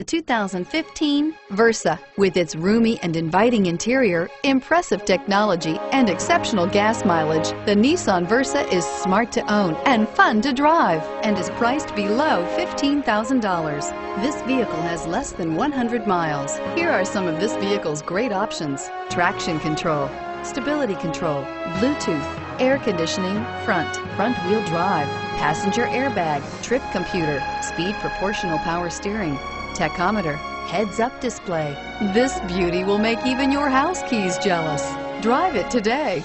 2015 Versa. With its roomy and inviting interior, impressive technology, and exceptional gas mileage, the Nissan Versa is smart to own and fun to drive and is priced below $15,000. This vehicle has less than 100 miles. Here are some of this vehicle's great options: traction control, stability control, Bluetooth, air conditioning, front-wheel drive, passenger airbag, trip computer, speed proportional power steering, tachometer, heads-up display. This beauty will make even your house keys jealous. Drive it today.